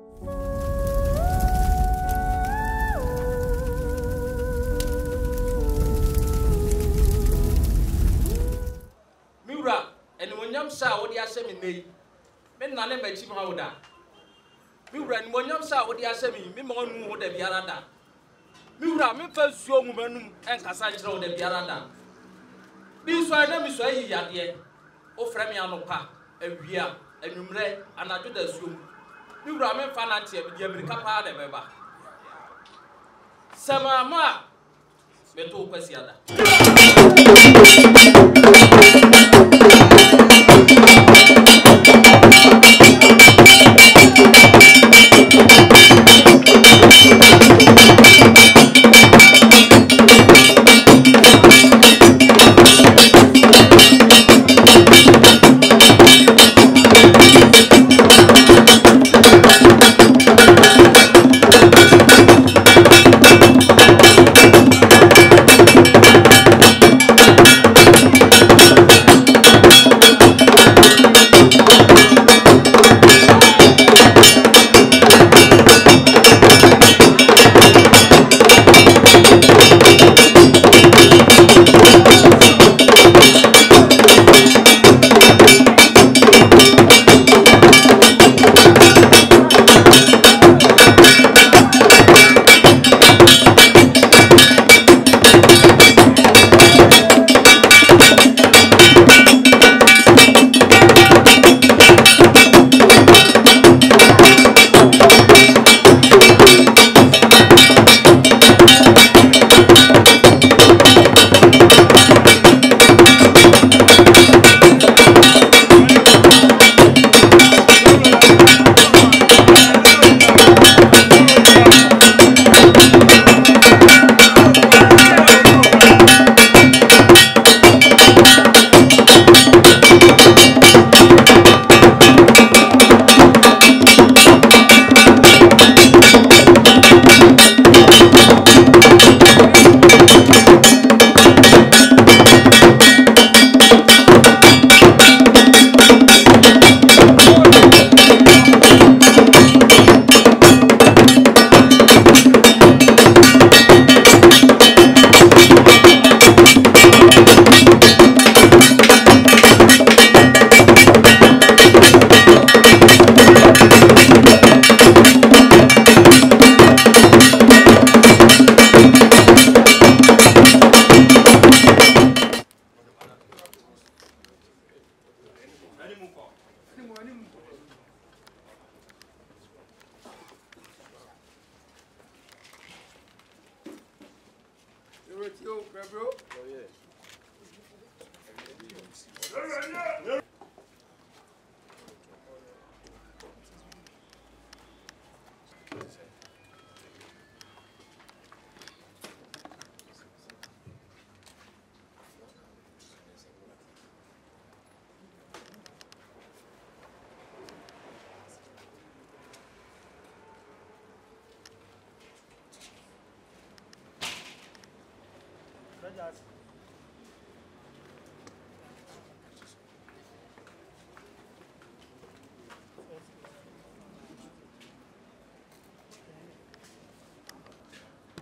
Miura, and when you saw what you are saying, me, men none make him how that. Miura, and when you saw what you are saying, me more know the Biarada. Miura, me first young woman and Cassandra the Biarada. This one, let me say, Yadia, O Fremianopa, a Via, and Numre, and I do the zoom. Miura, me financial, the America part of Beba. Sama, me to Pesiada.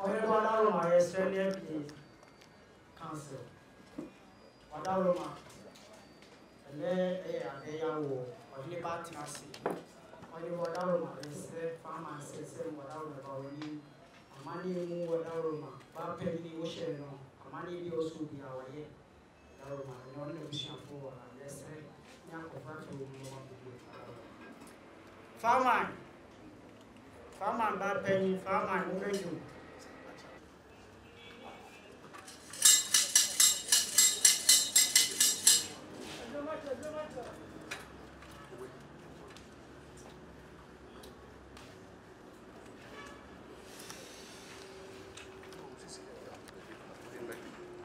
Honorable Australian Council. Wadaroma. And then they are war. Or the Baamuhene. Or the Wadaroma. They say farmers say Wadaroma. Money Wadaroma. Baamuhene Ocean. Money also be our head. Wadaroma. And only vision for yes, young Fawoman. Fawoman Baamuhene. Fawoman Odikro.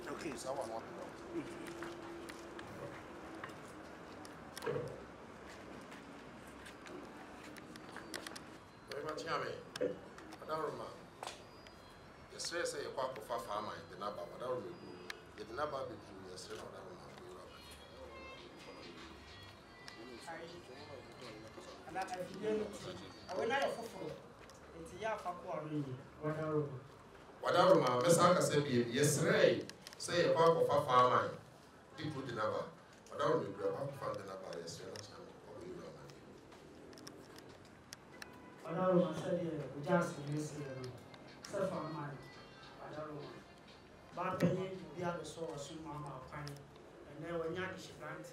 Okay, so I want to know. Very much, Yami. Wadaroma. The stress say you walk for farmer in the Naba, Wadaroma. The Naba be you, the stress of Wadaroma. And I When I fulfill it's a yard for quarry, whatever. Wadaroma, Messaka said, yes, Ray, say a park of a farmer. People did never. Wadaroma, you grab up from the number, yes, Whadaroma said, just miss it. So for mine, Wadaroma. But penny, the other source, Mamma Pine, and there were young she grants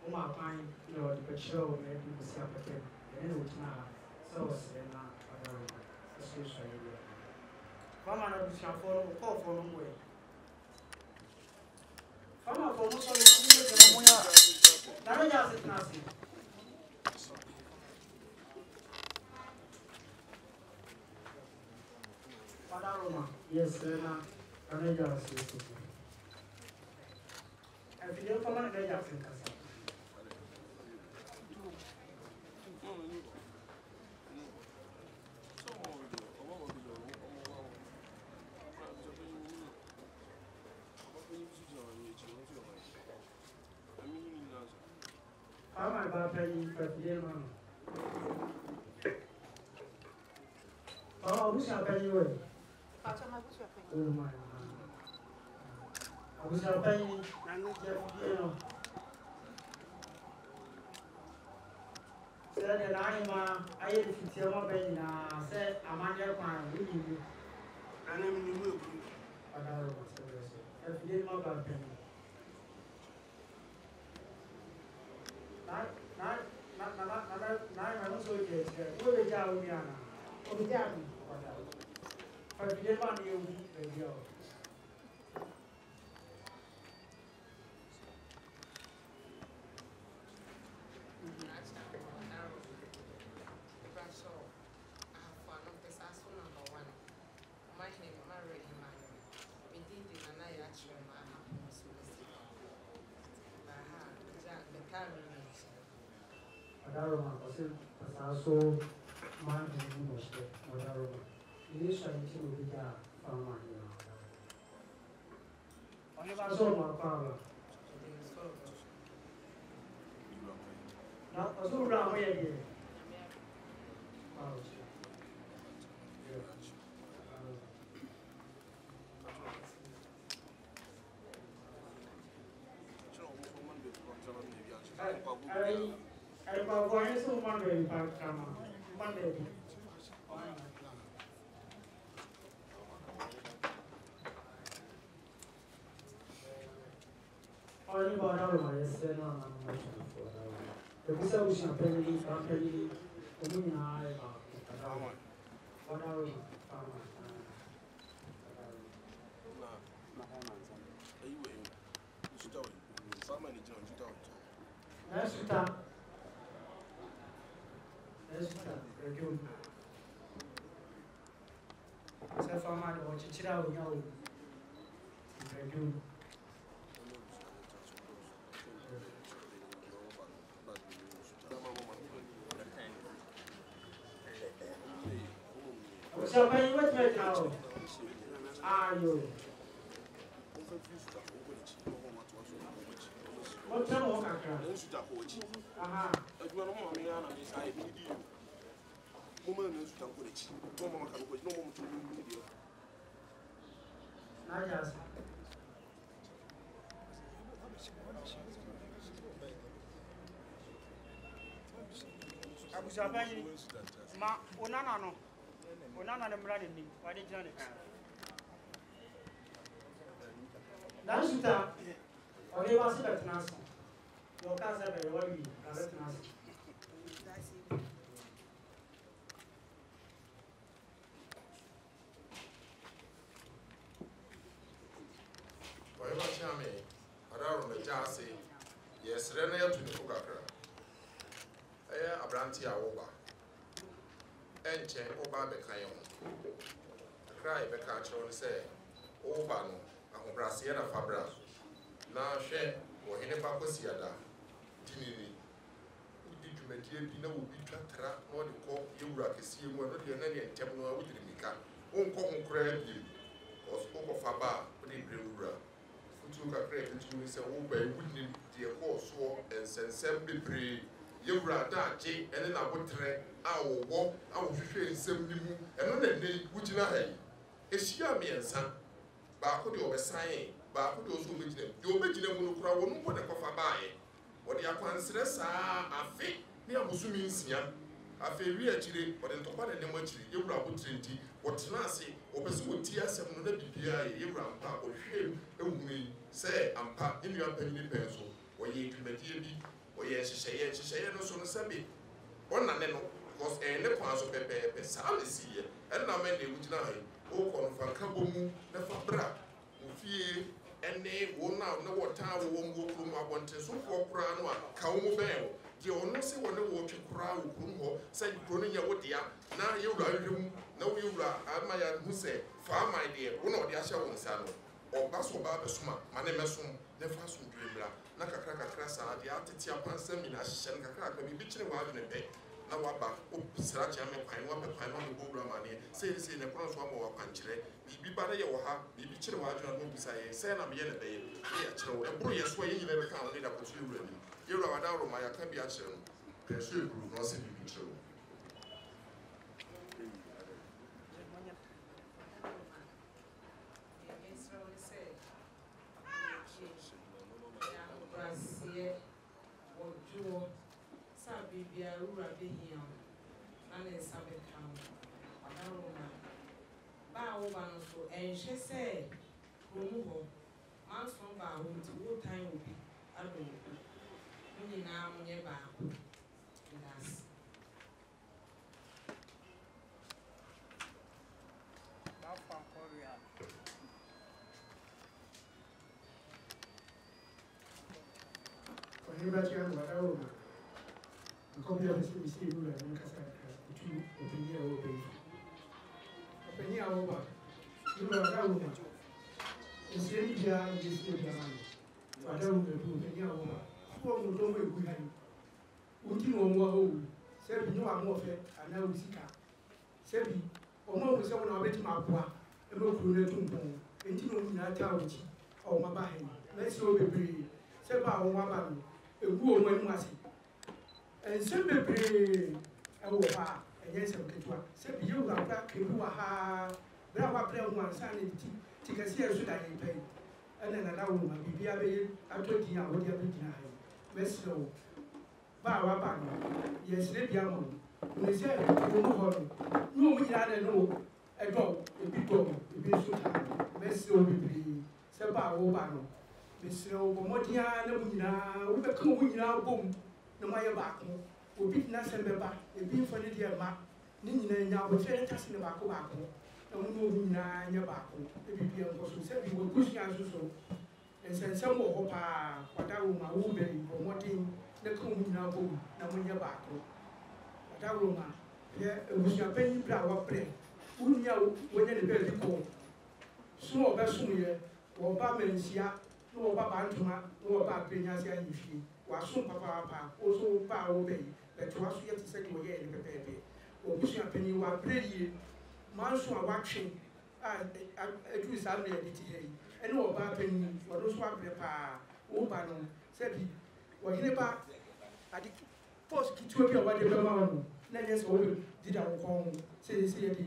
Oma Pine, you know, the show, maybe the Sapatin, and then which now, so say now, Wadaroma, especially. Mama, I shall follow call for no way. Mama, for most of the now, just nothing. Yes, sir. I know you are serious. If you don't come on, they are thinking. How am I about paying for the man? Oh, who's your penny way? Oh, my. I was your penny, and you know. Said that I had to tell my penny now. Said, I'm on your plan, we need you. And I'm in the mood. But I was serious. If you didn't know about penny. I'm also here. What is our Miana? What is that? But if you didn't want you, you also man in English, whatever. It is trying to be a farmer here. I never saw my father. Now, I saw around here again. I'm going to Monday, Monday. Only about our yesterday, no, the visa was a penny, coming high about what our farmer. So far, my watch it out now. So, when you went right now, are you? What's the more? Aha. Ma, Onana no. Onana the brother ni. Why did you know? That's it. Only was it at Nassau. Your cousin, what we are at Nassau. Yes, Renee to the Fugakra. Abranti Awoba. Enche Oba Bekayon. Cry Bekacho say, Obano, and Brasiana Fabra. Now share or Hinepa Siada. Tinini. Did you make it? You know, we tratra or the call you rakisi, one of the Nany and Temno with the Mika. Won't come crab you. Or spoke of Faba, but in Brura. Futuka crab, and you say, oh, by wouldn't dear horse war and send some be free. You rather, Jay, and then I would train wo hwehwe nsem ni mu eno na ne wugina ha yi ehia miensa ba ko de obesan ba ko de oso begina de obegina mu no kura wo no ko de kofa baaye wo de akwansere saa afi ne abusumi nsia afi wi akire wo de ntokwa de nemo akire yewura abotrenti wo tena ase obese wo ti asem no na bibia yewura mpa wo hwem ehumi se ampa inu apanyi penso wo ye twumadie bi wo ye hyehyeye no so no sabe wonna ne no because ne kwa so pepe saa le siye na me de wugina ha o konfanka bomu na fabra ofie ene wo na wo ta wo ngo krum abonte so fo kura no a ka wo ben je ono se wo ne wo twe kura wo krum ho se kro no nya wo dia na ye wura hwem na wo wura ama ya hu se fa my de wo na wo de ahya wo nsa no oba so ba besuma mane mesom ne fa so dwibra na kakra sa de atete apansa mi na hye kakra bi kire wa de ne pe na waba obisira kya me kwan wa pe kwan no go wura mane se ne kwan so aba wa kwankyere bibi ba na ye wo ha bibi kire wa adwuna no bisa ye se na me ye ne be ye ya kire wo ebro ye so ye nyine be ka wo ne da ko so wura ni ye wura wada ro ma ya ka bi a kire no pe so ebru no se bibi kire wo Bibia ura behia ane sabe kan adaroma Baamuhene so enhye se kromu ho manso ba ho nti wo tan obi ado ni na munye ba ko das ba fa korea ko ni ba ti an wa dawo Comme il a ici, nous l'avons cassé et tout, au pays à Oba. Au pays à Oba, nous l'avons dit. Et c'est bien, il est bien. Madame le pays à Oba. Pour nous tomber au bout d'un. Ultimo mois, c'est bien, nous avons fait un Nausika. C'est bien. Au moins, nous avons avec ma voix, et nous prenons tout bon. Et nous avons été à Oti, au Mabahé. Merci au bébé. C'est pas au Mabahé. Et vous, au moins, nous aussi. Some baby, oh, and yes, I'm good. Some you are back, you are ha, there are playing one Sunday, take a serious should I pay. And then another woman, be a baby, I told you, I would have been high. Best slow. Bawa, yes, let the young one. We said, no, we had no, a dog, a big dog, a big suit, best slow baby, Saba, Obano. Miss Slow, Motia, no, we become now, boom. No matter back, we beat Nassan Beba, a being for the dear Mark, Nina, now, but tell us in the back of Baco. No move na your back, the BPM was who said we were pushing us so. And send some more hopa, what I will my woman, or what in the coming now, boom, now when your back. What I will my, yeah, it was your penny flower play. Who knew when the bell called? So, Basumia, or Bamensia, no Babantuma, no Abrenyase and she. Was papa also power bay, but was yet to say to a year in the baby. Or Bishop Penny were pretty, Manso watching, at least I'm there, and no Penny, for those one papa, Obano, said he, or he never at the first Kitopia, whatever, let us all did our home, say the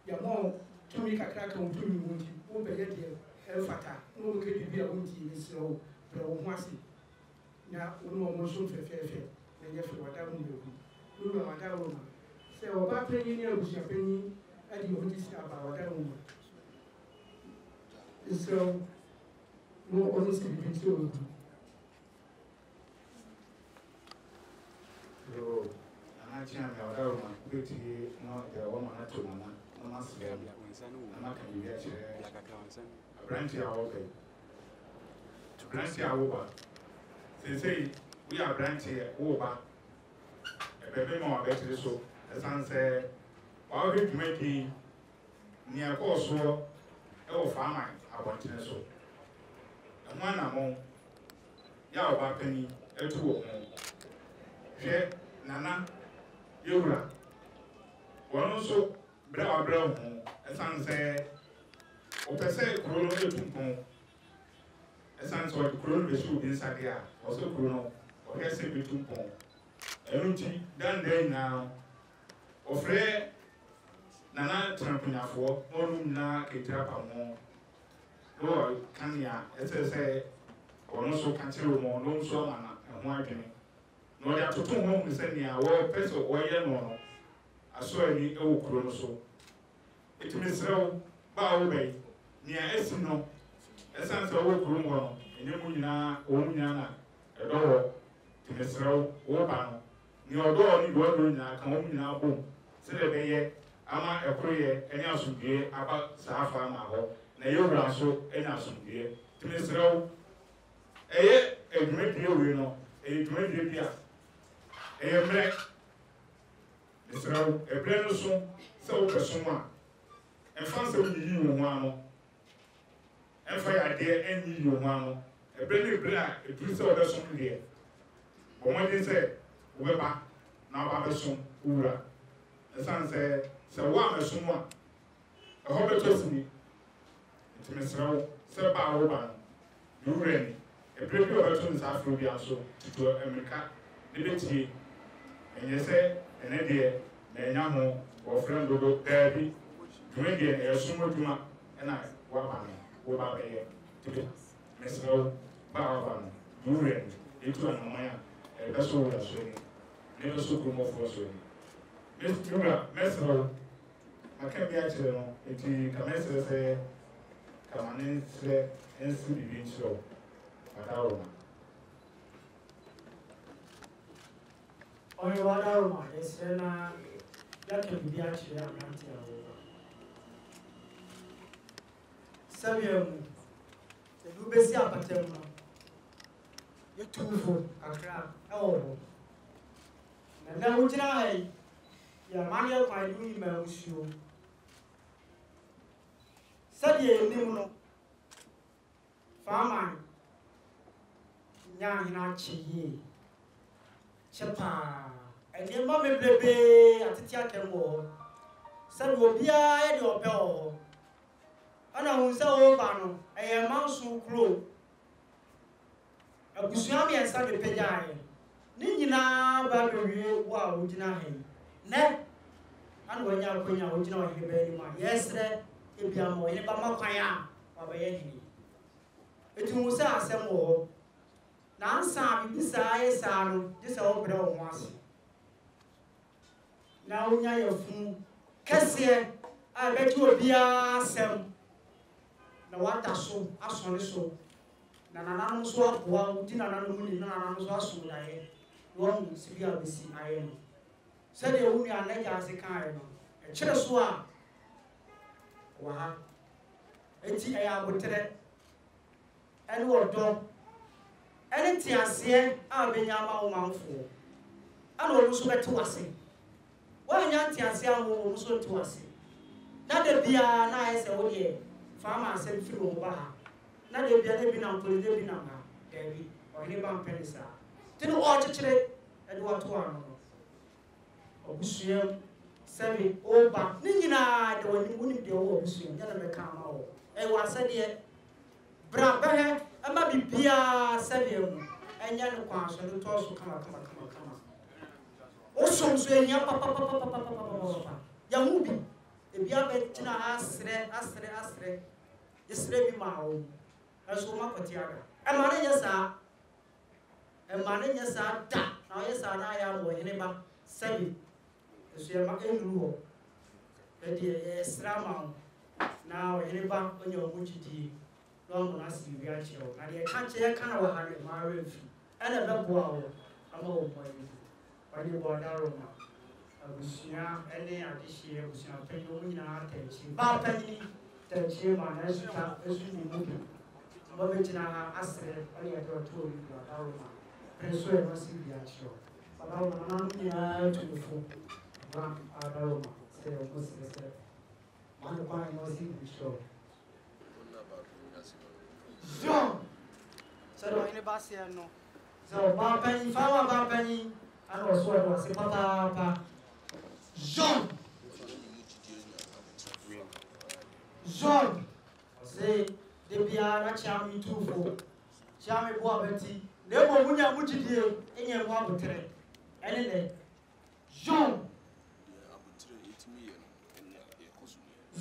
Yamon, to make a crack on 2 wounds, over yet here, Elfata, no could be a woundy, so, but once. Now, we know more soon for fair, and yes, what I will do. We know what I will do. Say, oh, back penny, was your penny, and you want to see about what I will do. So, no honesty between two. So, I can't have a good not the woman at all, no master, and I can get a branch over. To branch over. They say we are branching over a baby more better so as I say, all the making near course or farmer, I want to so. And one among Yawa penny, a 2 more. Share Nana, Yura. One also brown, as I say, or per se, grown a 2 more. As I saw the crown issue inside there, also chrono, or has a bit too long. Everything done there now. ofre nana trampunafo onum na ketira pamo no kania ese ono so kanchiro mo no so mana ho adwene no ya toto ho mu se nia wo peso wo ye no aso ani e wo kuro no so etimi srew ba wo bai nia esi no esan se wo kuro mo no enyemu nyina wo nyina na edo etimi srew wo ba no ni odo ni do no nyina kan wo nyina bom se de be ye ama ekoro ye eni asundue aba saafa ma ho na ye wura so eni asundue etimi srew eye edwedwe we no edwedwe bia eye mre Israel ebre no so se wo peso a enfa se wo yi wo ho ano enfa ya de enyi yi wo ho ano ebre ne ebre a edu se wo be so de bo mo din se wo be ba na ba be so wura esan se wo ameso mo a ho be to sini ntime Israel se ba wo ba no wura ni ebre bi o be to nsa afro bi aso to America de betie enye se ene de na enya ho wo friend do dabi dwuma de e sumo dwuma na wa ba no wo ba be ye tibe mesro ba ba no dure etu na maya e be so wo so ni ne so ko mo fo so ni mesro aka bi a chere no eti ka mesro se ka mane se ensu bi bi nso adawo Oye wada uma esena yake bidia chire amanti awo. Sabiemu. Edu besi apatem no. Yetufo akra ewo. Na wujina hai ya manya kwa idu ni mawusio. Sadie nim no. Fawoman nya hina chiye. Chapa ene ma meblebe atiti akemwo sadu obia ye de ope o ana hunse o ba no eye mansu kro abusuami ensa de pejae ni nyina ba bewie wa ogina he ne ana wanya akonya ogina wa hebe ni ma yesre ebia mo ye ba makwan a wa ba ye ni etu hunse asem wo na ansa bibisa ye sa no de se wo bere wo ase na unya yafu kese a beji obia sem na wata so asone so na nananom so aboa udi nananom ni nananom so aso da ye won sibia besi aye no se de wu ya na ja se kan aye no e kire so a wa ha enti aya botere ene wodo ene tiase a benya ma wo manfo ana wo so bete wase wanya tiase a wo so to wase na de bia na ese wo de fama asem firi wo ba na de bia na bi na mpoli de bi na ma debi o ni ba mpenisa tinu o chechire ede wo to ano obusuam semi o ba ni nyina de woni woni de wo obusuam nyana me ka ma wo e wa sade bra behe ama bibia sade mu enya no kwa so no to so kama osom so enya papa ya mubi ebia betina asre yesre bi ma o aso ma kotiaga emane nyesa da na yesa na ya mo hene ba sabi eso ya ma enru ho edi esra ma na o hene ba onye omuchidi no mo na si wi a cheo na de ka che ka na wa ha ne ma refi ene be bo awo ama o mo yi wani bɔdaro ma abusua ene adihye abusua panyin wo nyina atanchi ba panyin tanchi ma na suta esu ni mu bi ba betina ha asre wani ya to to bi bɔdaro ma preso e wasi bi a chiro bɔdaro ma na nyina tufo ba bɔdaro ma se o ko se ma no kwa no si bi chiro John so do ine ba se no so ba panyin fa ba panyin and also I was a papa John say the Biara Chami Tufo Chami Boabeti, never Munya Mujidi, any Wabutre, and then John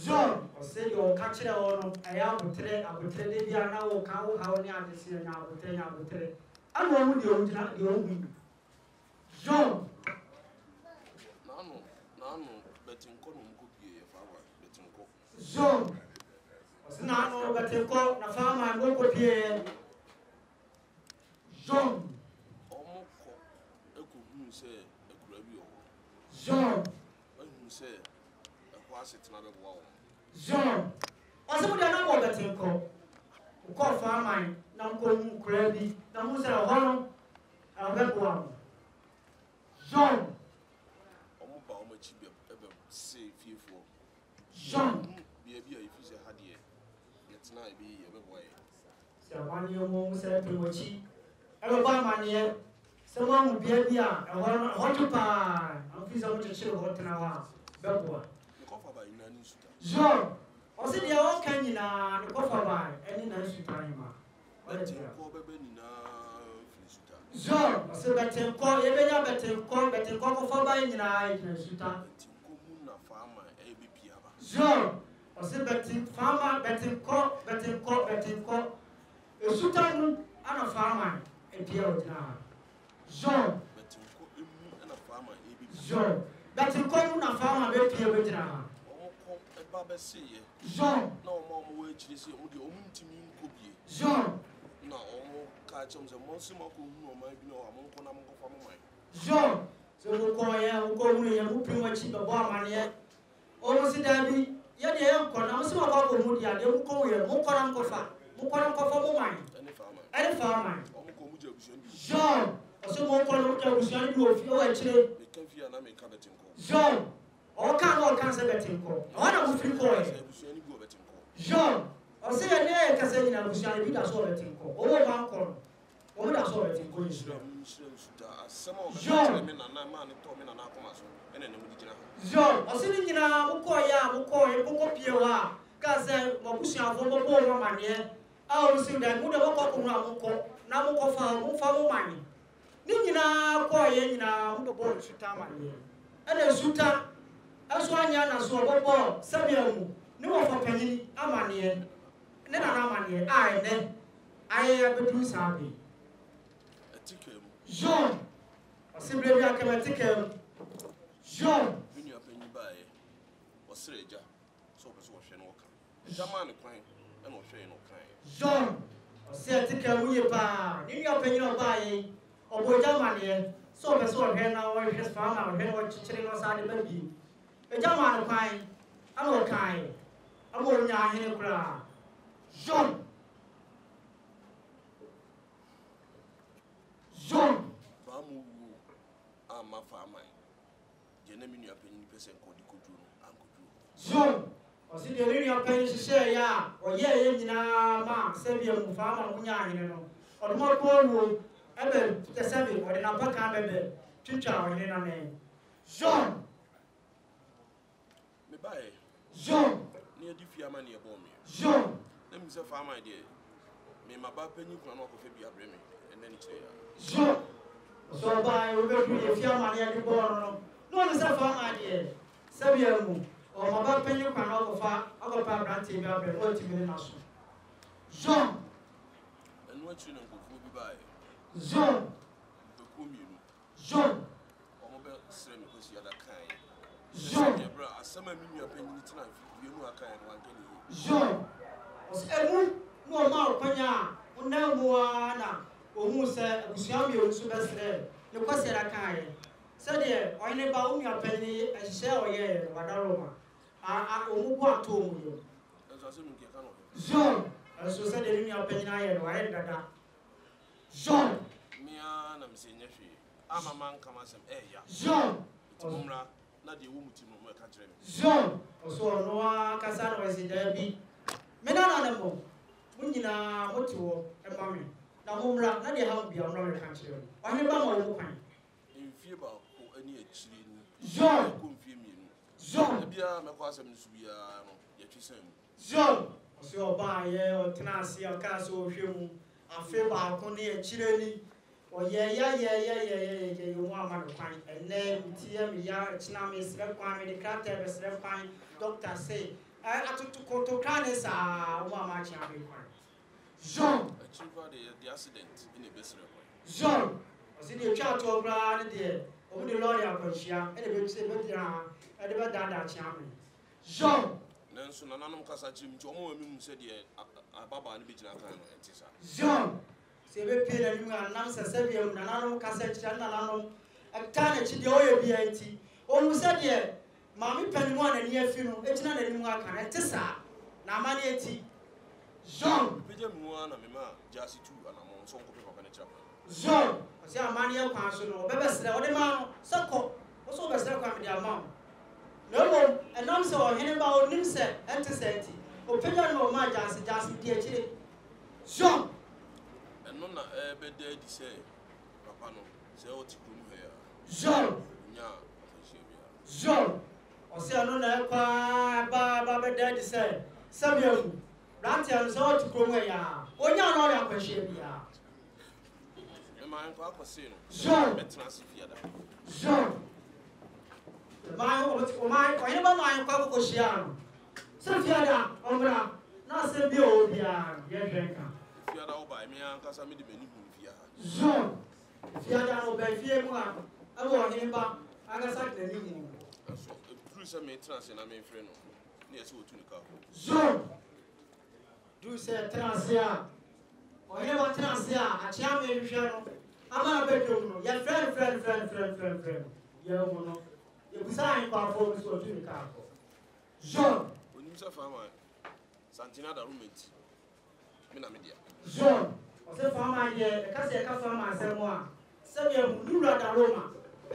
John, or say you'll catch it on a abutre, now, cow, how near this year now, abutre. I know who the original John. No, betting column could be a flower, betting cook. John. No, but they call the farmer and local here. John. Almost a could say a gravy. John. Who say a quasi another wall. John. Or somebody another betting call farmer, now call crabby, now who's a horror, and that one. John. Almost how much you ever say fearful. John. Be a beer if you say had ye. Let's not be a boy. So 1 year more said to what she ever buy money. Someone will be a beer, a hot pie, and fees of much chill hot in our bellboy. John, or say the old canyon, the coffer by any nice time. John, or say better call, better call for buying in eye. John, or say better farmer, better call. A sultan and a farmer, a dear John, John, better call a farmer, baby. John, no more wage this year, only to me could be. John, no, catch them the most small who might be no among mine. John, so we'll call you, who pretty much the bar money. Almost Daddy, yet the uncle, I'm so about the moody, I don't call you, Mukaram Kofa, mine. Any farmer. John, or some more Mukaram, you actually. John. Or can't say betting call. One of the call. John, or say a name can say in a Lucian, we are so betting call. Oh, one call. Oh, that's all betting call. John, John, or sitting in a Mukoya, Pia, Gaza, Mokusia, Bobo, Mania. I will see that Muda Muko, Namuko, Fawoman. Nina, Koya, Muko, Sutama, and a Suta. As one young as well, Samuel, no for penny, Amania, then Amania, I have a do something. A ticket. John, simply I come a ticket. John, when you are penny by or Sreja, so was washing walk. Jaman crying and no shame no kind. John, or say a ticket we buy, in your opinion by or boy Germany, so as well, here now, his farmer, here or chicken outside the baby. A German kind, I'm all kind. I'm all young in a crowd. John, John, Baamuhene, my farmer. Jenny, your penny percent called the John, or see the linear penny share, ya, or ma, Sabian, farmer, Munyano, or more cold, ever the seven, or the number can be, teacher in a name. John. John, near the Fiamani above me. John, let me say, farm idea. May my baby can walk of Abrenyase, and then it's there. John, so by we go to the Fiamani at the border. No, it's a farm idea. Sabian, or my baby can walk of our brandy, John, and what you know will be by John, John, or mobile same because you are that kind. John, some of you are paying tonight. You know, I can't want any. John, was every no more panya, no moana, or who said, Busiami, Subastre, the question I can. Said there, or any bound your penny and shell, yeah, Wadaroma. I want to you. John, as you said in your penny, I had that. John, me, I'm saying, I'm a man, come as an air. John, not the woman to my country. John, also no Casano was in there be. Menano, Munina, Motu, and Mammy. Now, Mumra, not the house be a Roman country. I never know. In fear about any chili. John, John, be a Macquasan to be a John, so by or Tenassi or Castle, a favor, Connie, Chile, Oh yeah, you want my fine. And then TM Yar Chinami is requiring the carter is requiring doctor say, I took to go to Canis, one match. Jean, the accident in the best Jean, was in the church of Brad there, over the lawyer of Persia, and the say, but I never done that charming. Jean, Nanson and Anam Casa Jim, Jomo said, Baba and Bijana Jean, say, we paid a new announcer, Savior, and Anam Cassette, and Anam, a carnage in the oil BIT. Almost said, yeah, Mammy Penny one and year funeral, it's not any more can I tessa. Now, money, Jean, Bijam, Jassy 2, and I'm on some chapel. Jean, I say a money of council, or better, or the man, so what's over the amount. No, and also, Hannibal Nimse, Antiseti, opinion of my Jassy, PhD. Jean, and none ever dared to say, Rapano, say what you do here. Jean, Jean, or say, I don't know, Baba Daddy said, Samuel, Rantian is all to come away. Oh, yeah, no, I appreciate you. My uncle was saying, Jean, Jean, my uncle was Shiano. Sophia, Ombra, not say, be old, yeah, drinker. If you are all by me, Uncle Sammy, the many Jean, if you are obey fear, I want him back. I got something new. Through some maintenance and I may friend. Yes, to the car. Jean, do say transia. Or you want transia, a champion shadow. I'm a bedroom. Your friend. Your mono. You sign for us to the car. Jean, when you suffer my Santina, the roommate. Minamedia. Jean, or say for my dear, the Cassia from myself. Samuel, you run the Roma.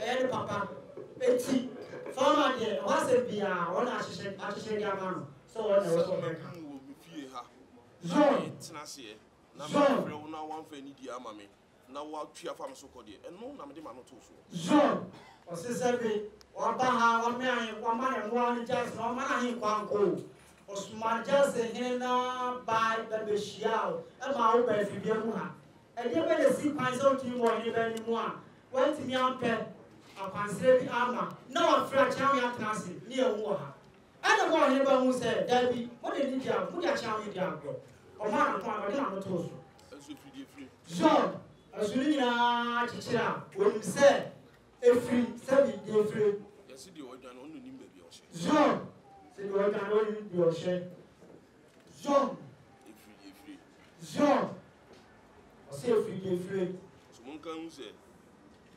And Papa, Betty, Farmer dear, wasn't be one associate Yamano. So what else will be Jean, Tennessee. Now one for any dear mammy. Now what three of them so called and no Namadima not also. Jean, or Cesare, or Baha, one man and one just no man in one go. Or smart just a henna by the Shiao, and my own baby Biamuha. And you better see myself to you more anymore. Went to me on pen. Upon slavery armor, no fracture transit near war. I don't want anyone who said, Debbie, what did you do? Put your child in the agro. Or man, I'm not told. Jean, as you know, Chichira, when you said, a free, 7 day free. Yes, the organ only named the ocean. Jean, said the organ only the ocean. Jean, Jean, I say free. Someone can say,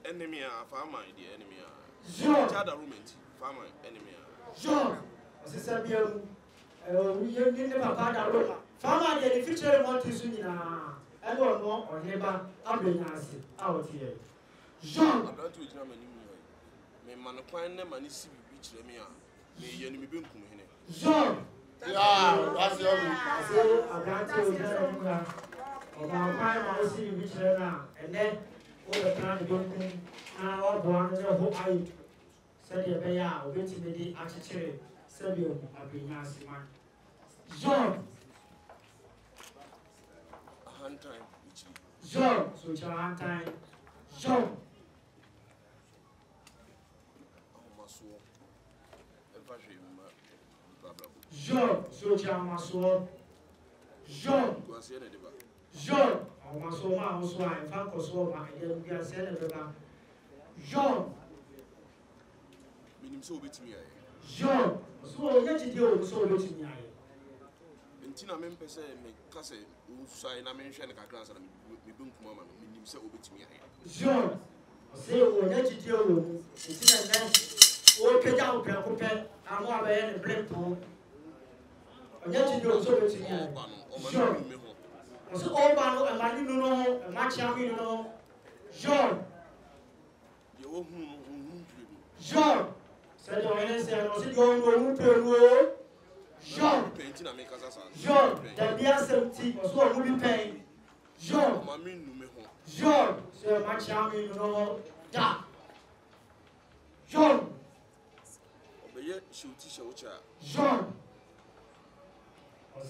enemy are farmer, the enemy are. Jean, Child roommate, farmer, enemy are. Jean, as I said, we never had a Roma. Farmer, the future want to soon. I don't know, or never, Abrenyase, out here. Jean, I'm not to Germany. May Manapine them and see which they may enemy be Jean, Yeah, that's your I say, I'm not to Germany. Or my prime, I will see which they now. And then, all the time, you don't think, now, all the one who I said, you pay out, waiting with the attitude, Samuel, Abrenyase, man. Jean, hand time, Jean, so it's your hand time. Jean, Jean, so it's your muscle. Jean, Jean, I must so much, so I found for so much, and we are sending the back. Jean, meaning so bit me. Jean, so let you do so bit me. Tina member say, make Cassay, who sign a mention a class and we boom mamma, meaning so bit me. Jean, say, oh, let you do, it's in a nest, or pay down, Pepper, and more than a black pole. And let you do so bit me. Jean, so all Bano and Manu no, and my champion no. Jean, Jean, said your NSA, and was it going to go? Jean, Jean, the beer 70 was what would be paying. Jean, Jean, so my champion no. Da. Jean, Jean,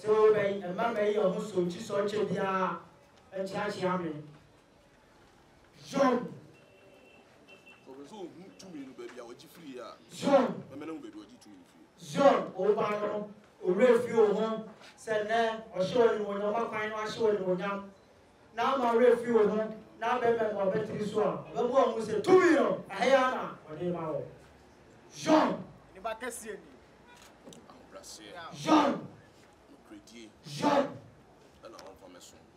so by a mamma, you almost so just so cheap, and charge yammy. John. So to me, baby, I was free. John. I'm going to be John, Obano, Refugee home, said, or showing when you're not fine, or showing when you're now my refugee home, now baby, or better this one. The one who said, 2 million, Ayana, or Nemo. John, John, John,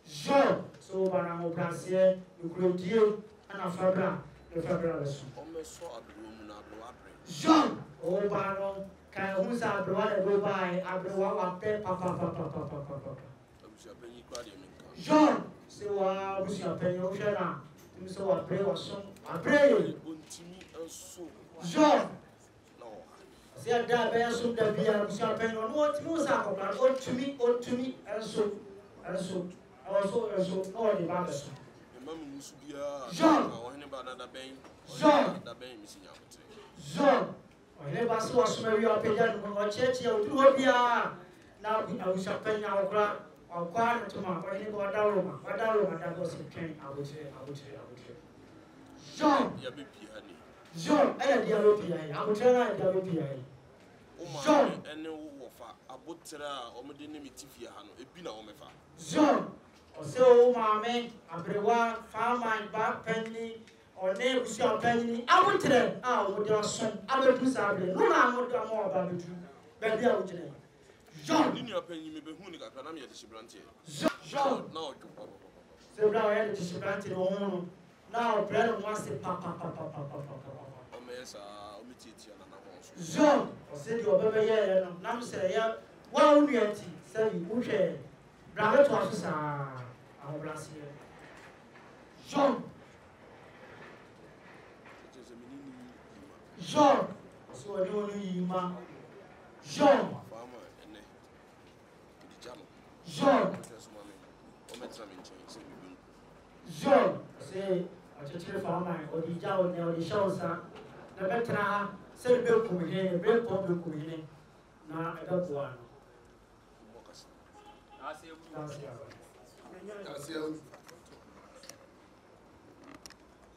John, so Banamo Brassier, you could you and a Fabra, the Fabra. John, Obano. Can who's our brother go by? Abrewa papa. John, so who's your penny ocean? So I pray or some. I pray. John, see a dab and so that be a penny on what moves up on to me, and so. Also, all the brothers. John, John. I never saw a smeary of a church or two of now I was a penny or quiet to my body or Daroma, that was a train. I would say. John, John, and the European, I would tell her the European. John, and no offer, a butera or medinimity, a pina omefa. John, or so, mamma, Abrewa, farmer, back penny. Or name was your penny. I would tell with your son. I will do something. No, I would do more about it. Baby, I would tell you. John, in your penny, maybe who got an amia disibranti. John, no, so now I had disibranti on. Now, brother wants to papa. Oh, Mesa, John, or said your baby, yeah, now say, yeah, 1 year, say, you share. Brother to us, our Brassier. John. John, so I don't know you, ma. John, John, John, say, I just hear from my or the Jow, or the shows, the better, say, Bill Kumine, Bill Kumine. Now I got one.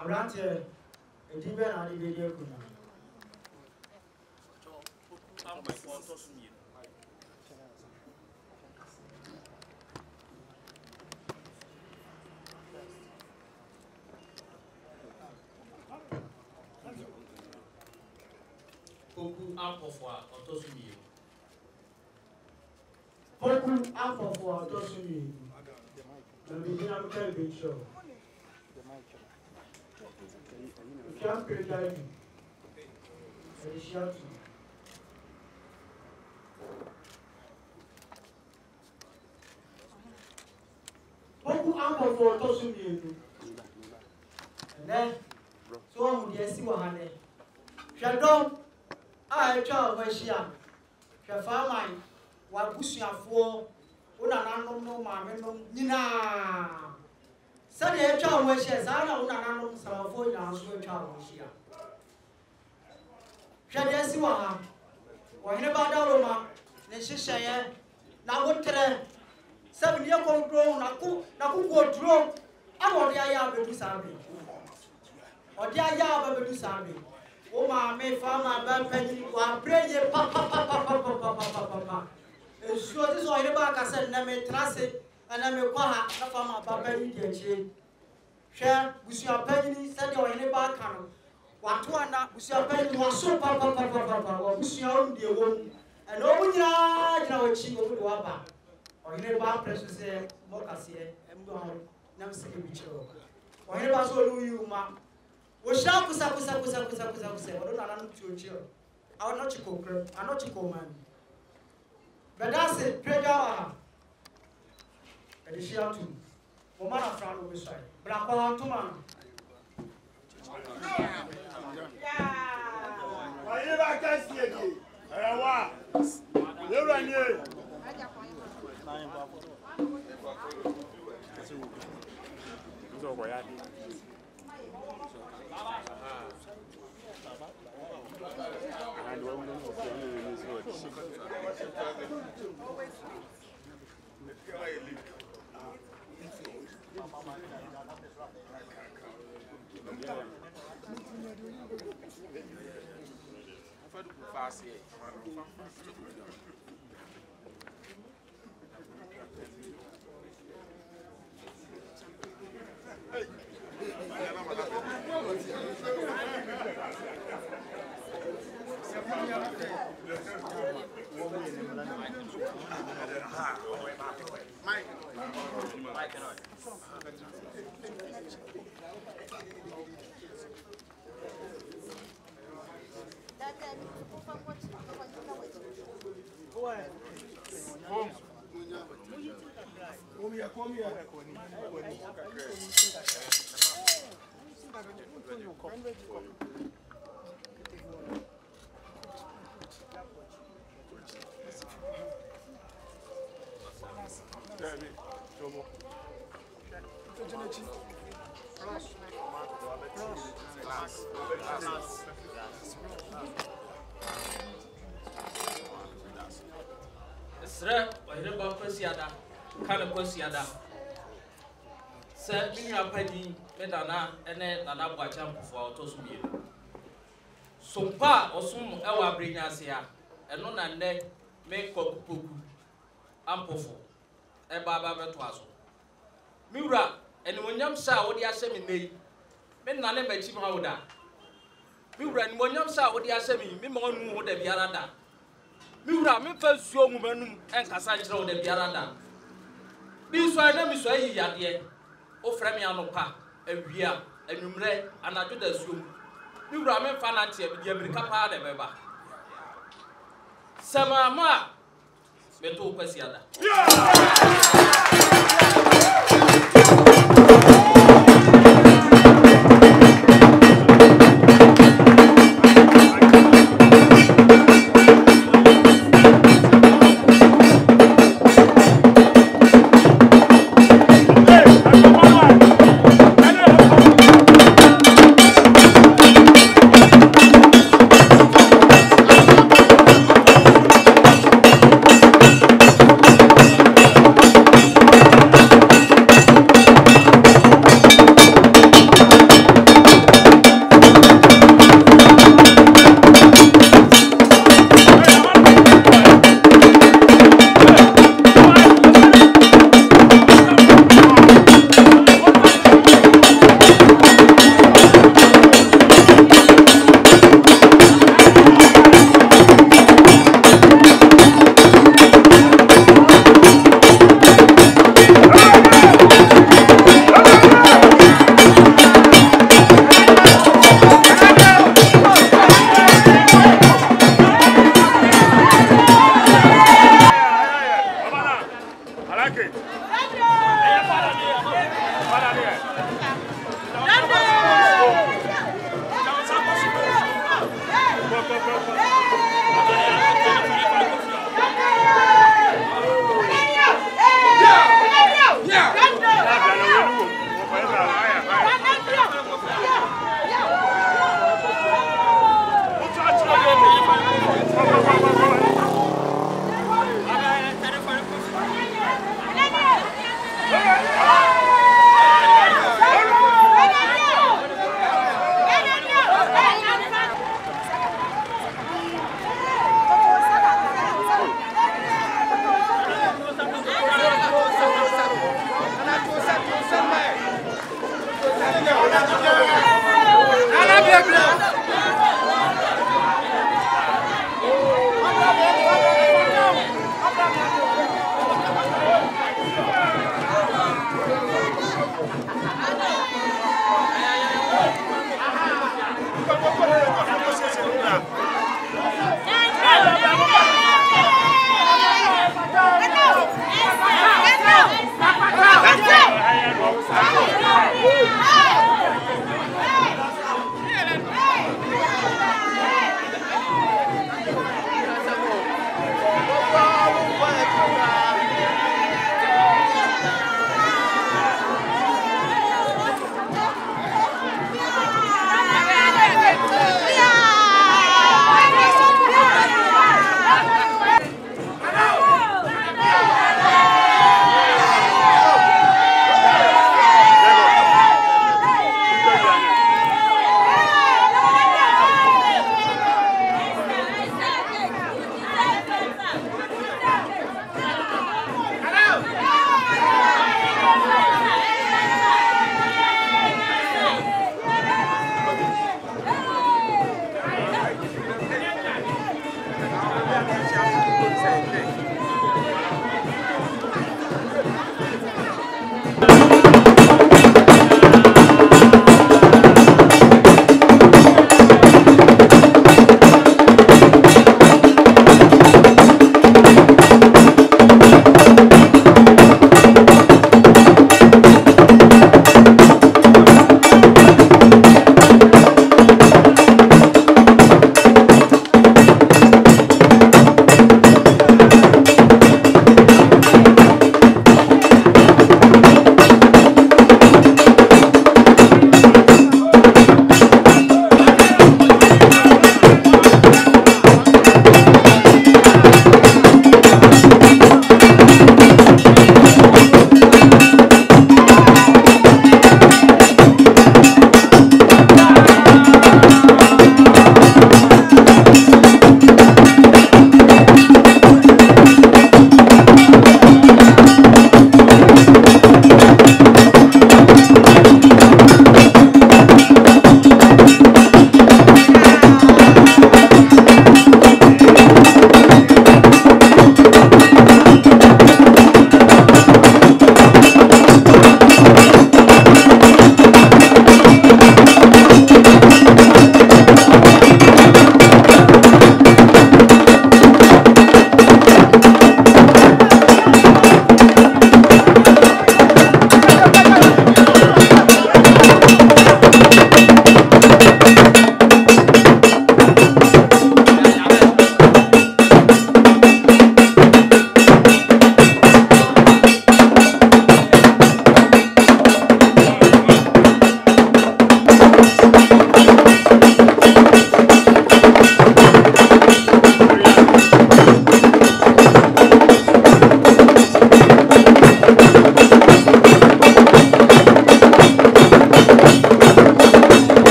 I'm not here. A demon and a video. Beaucoup amplefois, on t'ose mieux. Beaucoup amplefois, on t'ose mieux. Le beginning of the big show. You can't pay that. Beaucoup amplefois, on t'ose mieux. And then, so on would yes, see what I Shadom. I child where she am. Shafamai, what Busia for, Unanano, Mamma, Nina. Sunday child where she has Unanano, some of 4 years, child where she am. Shadesiwa, or in about Daroma, Neshisha, now what 7 years old grown, Naku go drone, I want the Ayah to Sabi. Or the Ayah to Sabi. Oh, my may farmer, bad penny, or pray, papa. So this one back, I said, Name Transit, and I may qua a farmer, Babelli, share with your penny, said your any back cannon. What one with your penny was so papa, or with your own dear woman, and over your cheek over the wapa. Or in a bar precious, Mocassia, and go on, never see a picture. Or in a bar so you, ma. We shall kusa. I don't know to I will not cook, I'm not a man. But that's it, pray down. And she out too. Woman of Fran will be sorry. Black one to man. Why you back and see again? You run here. Sre, wahire ba kwasiada, kana kwasiada. Se minya padi me dana ene nana boacha mpofo otoso bie. Sompa osum ewa Abrenyase a, eno na nne me kokupoku ampofo e baba beto aso. Miwura ene wonyam sa wodi ase me nei. Me nane machi ma woda. Miwura ene wonyam sa wodi ase me mo nu wo da biara da. Miwura me fa suo ngumanum enkasa nkyere wo da biara da. Bi so na mi so ayi yade. O frɛ me anopa awia anwumre anadwo da suom. Miwura me fa na ntia bi dia mirika pa da beba. Samama beto kwasiada.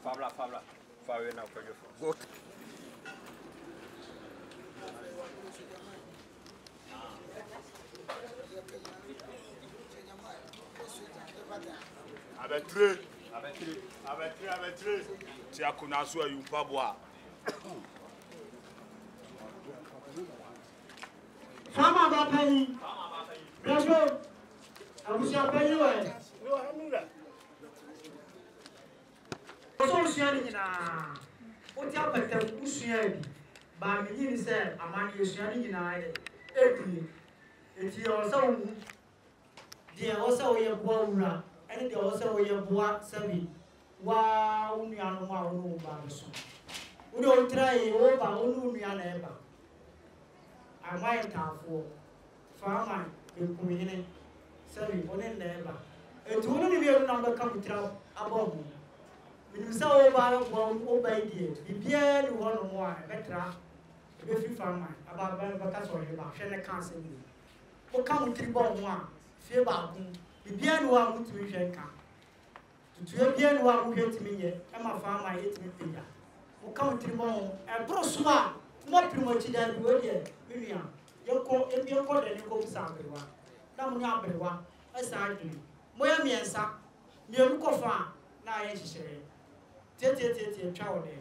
Fabla. Fawe na kwa jofo. Good. Abetre. Ti akuna so ayumpa boa. Fama ba pani. Bravo. Abusia pani we. No hamura. So suani nyina. Oti apata usua bi. Ba me nyini se amani suani nyina ebi. Enti o sa wu. Die o sa o ye boa wura. Ene de o sa o ye boa sabi. Wa unuanu ma onu ba so. Uri o try o ba onu unuanu e ba. Amai tafo. Fama Baamuhene. Sabi onen na e ba. Enti onu ni bi enu na ba kam tira abobu. Minimisa o ba o ba die. Bibia ni ho no mo a betra. Be free fama aba ba ka so he ba. Hwe ne kan se ni. O kam tiri bo ho a fie ba ku. Bibia ni wa mutumi hwe kan. Tutu bia ni wa hwe timi ye. E ma fama yetimi penya. O kam tiri bo ho e bro so a mo primo chi da bi o de. Minua. Yoko de ni ko bisa abrewa. Na mo nya abrewa. Esa adwini. Mo ya miensa. Mienu ko fa na ye hihire. Tie twa wo de.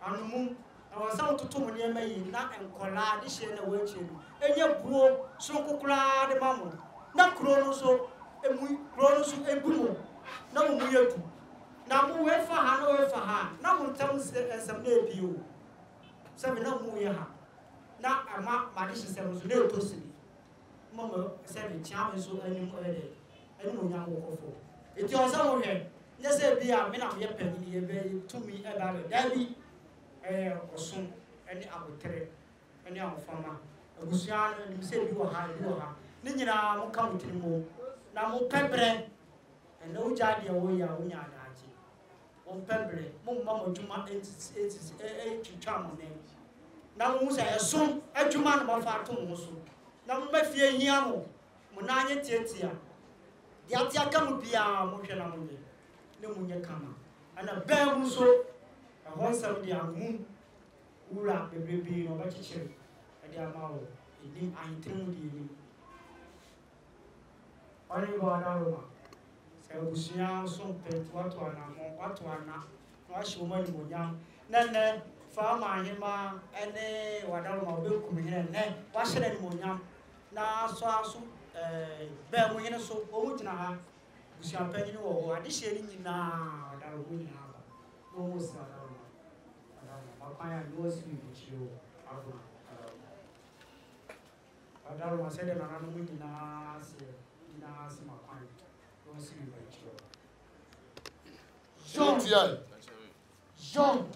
Anumu na wasa ututu mu ne mayi na enkola de hye na wo achiru. Enye buo so kokura de mamo. Na kuro no so ebumo. Na mo mu yetu. Na mo we fa ha. Na mo ntam ensam na ebio. Sabe na mu ye ha. Na ama ma de hye sem so na etosiri. Mama sabe tia me so anim ede. Enu nya wo kofo. Eti osa wo hwe. Nye se bia me na me ye pani ye be tumi e ba be. Dabi osun ene abotere ene afama. Agusua no se bi wo ha. Ni nyina mo ka mutiri mo. Na mo pebre. Ene o ja de wo ya wo nya adaji. Wo pebre mo mama djuma twitwa mo ne. Na mo se esun adwuma no mo fa to mo so. Na mo ba fie hia mo. Mo na anye tietia. Dia tia ka mo bia mo hwe na mo ne. Ne mo nye kama. Ana ba mu so ahon sam dia mu ura bebrebe no ba chichire. E dia ma wo. Edim antrimu di ni. Oni go na Roma. Se busia so pet watu ana wa shi mo ni mo nya. Nene fama hima ene wadaro ma be kumihene ne wa hye ni mo nya. Na so aso Baamuhene so o mutuna ha busia panyi wo ho ade hye ni nyina wadaro ho nyina ba. No mo sa wadaro. Akaya no si bi chiro ago. Wadaro ma se de na no mu nyina se makwan. No si bi chiro. John.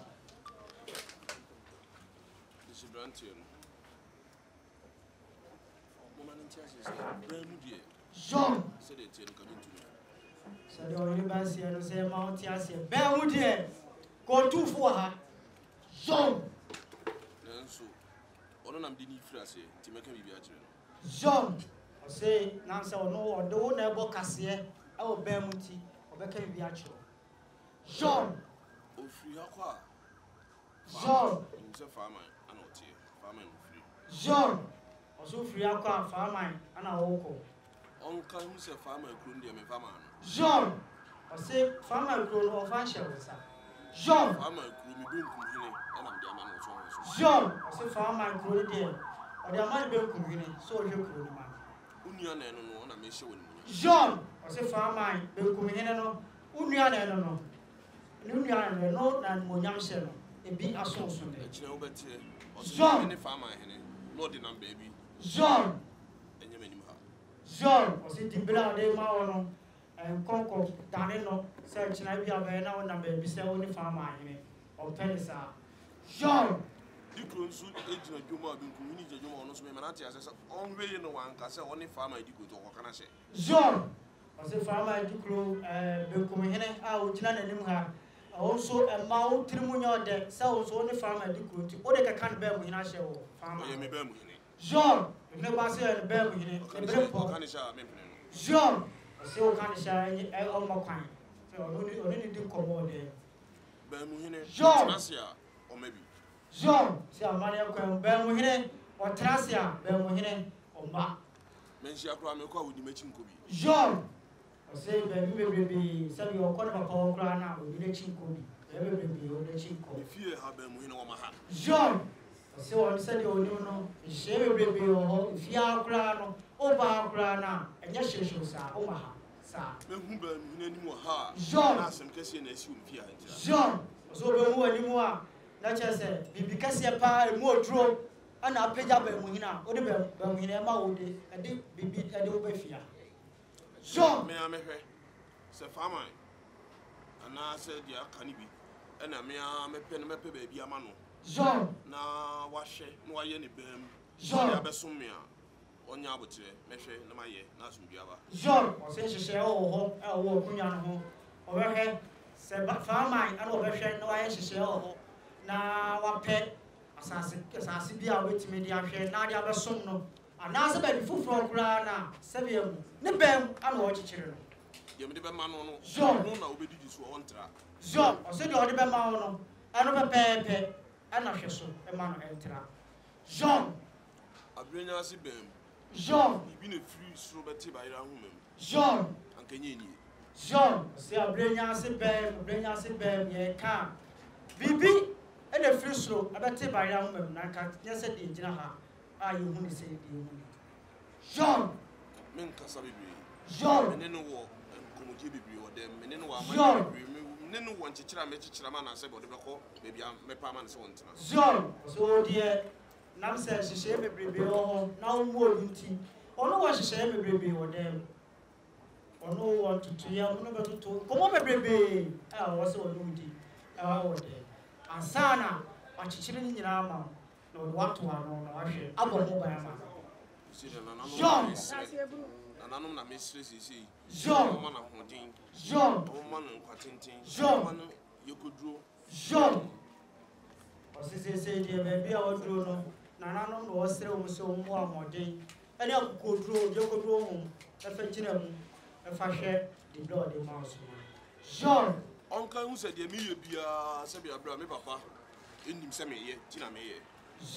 This is Brantian. John. Said it in coming to me. Said the university and say Mount Yasia. Baamuhene. Go to for her. John. So, on am dini frase to make me be a John. I say, Nancy or no, or the one ever Cassia, our Baamuti, or became be a John. Oh, free aqua. John. Farmer, and not here. Farmer free. John. Also free aqua, farmer, and a local. Uncle, who said farmer, Grundy, and farmer. John. I say, farmer grown or fashion, sir. John. Farmer, Grundy, and I'm the man of John. I say, farmer grown there. Or the man be community, so you grown man. Union and no, I may show you. John. I say, farmer, be community, no. Union and no. Union and no, and Monyam Seno. It be a source of it. John. Farmer, Lord, and baby. John. And you mean John. I say, Tibla de Mao and Concord, Danino, search and I be a now and baby, say only farmer or Penisa. John. You could soon age a Juma, community, you want to be as on way no one can say only farmer you go to what can I say? John. I say, farmer, Odikro, Baamuhene, out Nana. Also, a mount Trimuno de sells only farmer Odikro, Odika can't bear with Nasha farmer. John, never say a Baamuhene, John, I say, can't share all my kind. only did come on there. Baamuhene, John. Tracia, or maybe. John, see a man come Baamuhene or Tracia, Baamuhene or Ma. Menshia Kramako with the matching Kobe. John, I say, baby, some your corner of our grana with the chinko. Baby, or the chinko. If you have Baamuhene on my hand. John, I say, I said, you know, shame baby or if you are grano, over grana, and yes, you shall say, Omaha. John, John, so who anymore? Not just say, because you are more true, and I pay up Baamuhene, or the Baamuhene Maudi, and did be beat at the fear. John, may I make her? Sir Fawoman, and I said, yeah, can you be? And I may have pen a baby a man. John, Now, wash it, no, I any bam. John, Besumia. On Yabutre, Meshe, Namaye, Nasumbiaba. John, or say she shall all walk on home. Overhead, said but Fawoman, and overhead, no, I shall. Now, what pet, as I see the wit media, now the other sumno, and now the baby food for Grana, Savium, Nibem, and watch children. You may be man on John, no, no, be this one trap. John, or said the other Bamano, and over Pepe, and I shall so a man enter. John, Abrenyase bem. John, You've been a free strawberry by your woman. John, And can you? John, say Abrenyase bem, ye can. Bibi, and a free slow, about it by young women, and can't yes, said the Jinaha. Are you who say the John, Men Casabi, John, and then war, and Komuki or them, and then one, then one chichra, Mechichraman, and said, maybe I'm my parents want. John, so dear. Nam says she shame a baby or now more beauty. Or no one she shame a baby or them. Or no one to young, no to come on, baby. I was so duty. And Sana, and children in Arma, no what to one or I shall. John, and I know that mistress is John, John, John, you could draw. John. Or say, dear baby, I will draw no. Nana was so more day. And I could draw, you could draw home, a fetching a fashion, the blood in mouse. John, Uncle who said, you be a Sabia Brahma Papa in him semi yet, Tina May.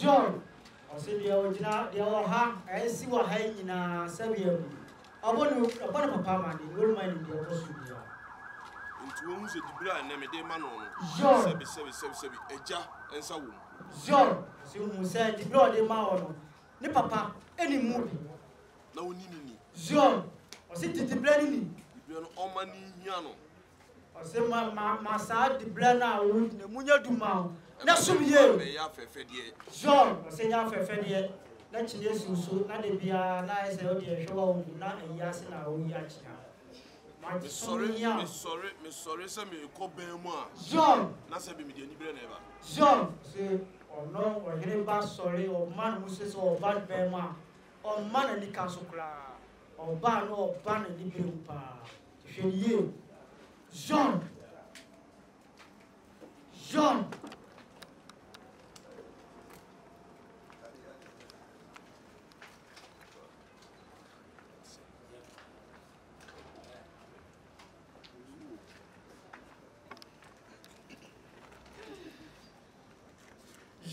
John, or say the original, the old hand, I see what hanging in a Sabia. I want to upon a papa, and you will mind in the opposite. Into whom said the brand name a day man on John, a jar and so. John, see who said the blood in Mao. Ne papa, any movie. No need. John, or sit the blending. You are all money, Yano. Or say my side, the blender would the Munya do mount. Not so ye. John, or say ya for Fedier. Let you yes, so not a be a nice idea, show not a yes in our yachina. Sorry, some you call Benoit. John, Not say me never. John, say, or no, or any bad sorry, or man who says, or bad Bema, or man and the castle cry, or ban or ban and the Bilpa. You, John, John.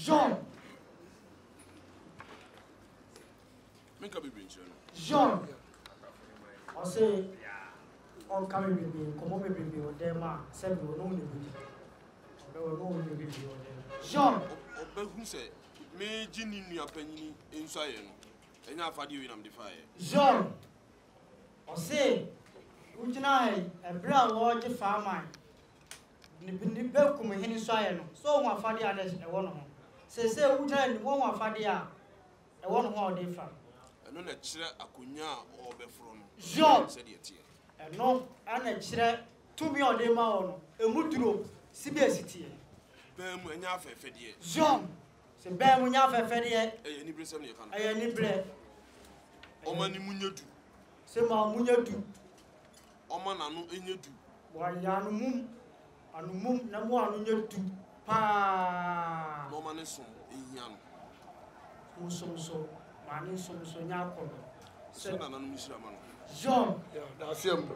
John. Make a baby. John. I say, all coming with me, come on, baby, or them, said we will know the baby. John. Who said, me, Ginny, your penny inside, and now for you in the fire. John. I say, would I a brown water farmer? The bell come in his iron, so my father and one of them. Say, would I one fadia? I want more different. And on a chair, a cunya or be from John said it. And no, and a chair to me on the mound, a mutro, CBST. Bam, and half a fed. John, say, Bam, when you have a fed, Any bristle you can. I need bread. O money munya do. Say, my munya do. O man, I know in you do. Why, yan moon, and moon, no one in your two. Pa, no man is some in Yan. Who so, man is so Yakob. Send an Mishraman. John, that's him.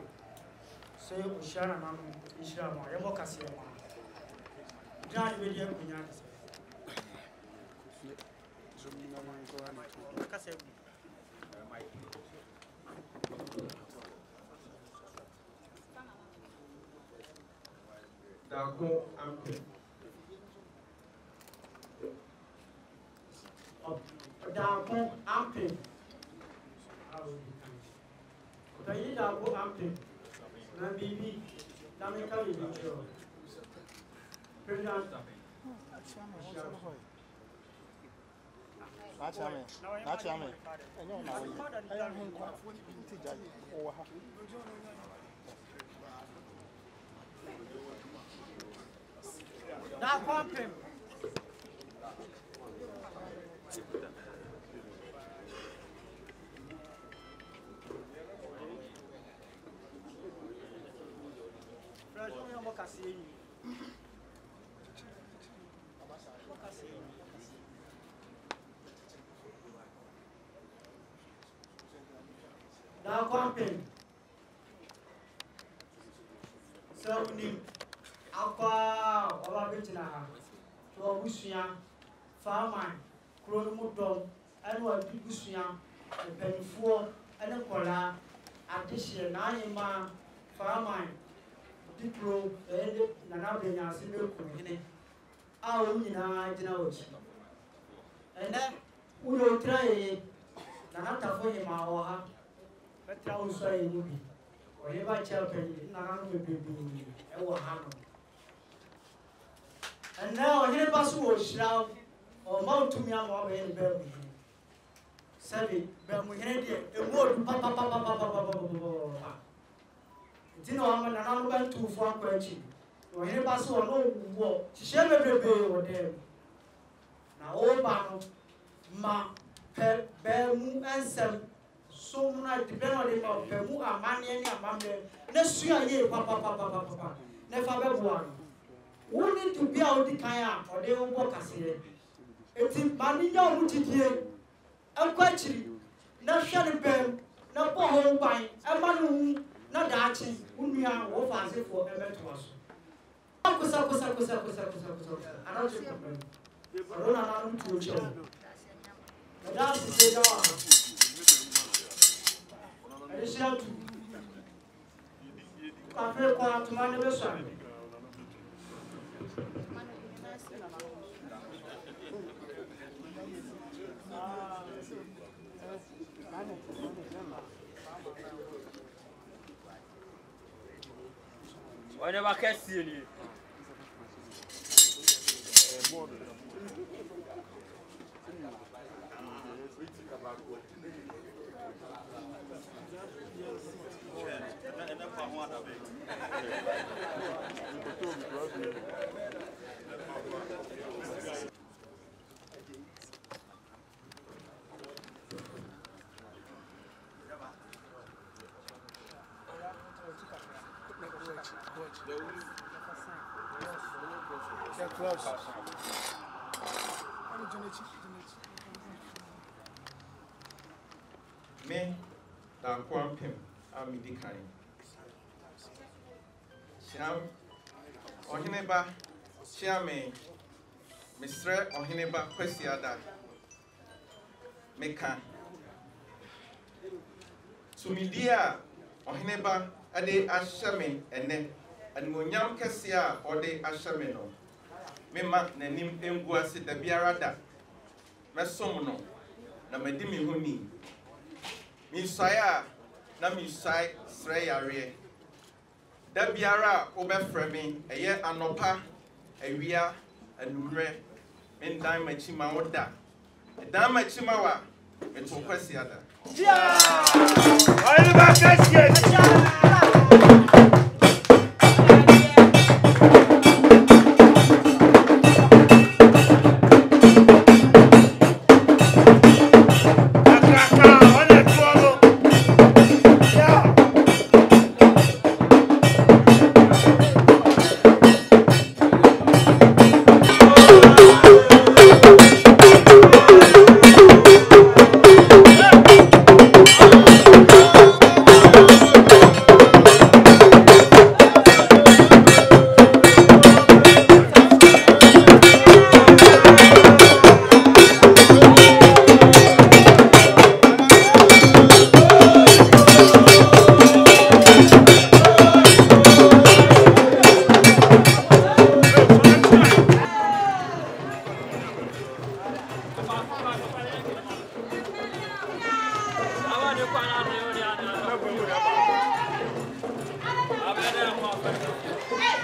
Say Ushana Manu, Ishama, Yamokasi. John will hear me. Dago Ampe. Dago Ampe. Dago Ampe. Na bibi, na me ka bibi cho. President. Nachame. Da compre. Da compre. So ni akwa oba betina ha so busua Fawoman kro mu dom ene wa busua penfuo ene kola adehye na anyima Fawoman Odikro ene na Abrenyase be Baamuhene a o nyina gina ochi ene uyo traye na tafo hima ho ha betra uso yi mu bi o ye ba cha penyi na no be bebi e wo ha no. And now here Basu was shroud or mount to me on Baamuhene. Sabi, Baamuhene, a word papa. Dino Amman and I'm going to for question. Or here Basu or no war, she shall never be or them. Now, all Bano, Ma, Baamu and Sam, so much depend on him of Baamu and Mani and Mamma. Next year, papa, never one. We need to be out the kaya or they will walk as here. It's in Manilla, which is here. I'm quite chilly. Not shutting bell, not for home by a man, not arching, whom we are over as if for a better was. I don't know to show. But that's the door. I shall to. I feel quite to my never son. Whenever I can see you. Me, da kwampem amidikan. Sham Ohineba, Shiame, Mr. Ohineba Kwesiada, Meka. Sumidia Ohineba Ade Ashamin ene, and Munyam Kessia or de Ashamino. Mema Nenim Emguasi de Biarada, Mesomono, Namedimi Huni. Misaya na misai sreyare da biara obefremi eye anopa awia anumre mendan machima woda dan machima wa meto kwasi ada yeah ai ba kasi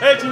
Thank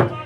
you.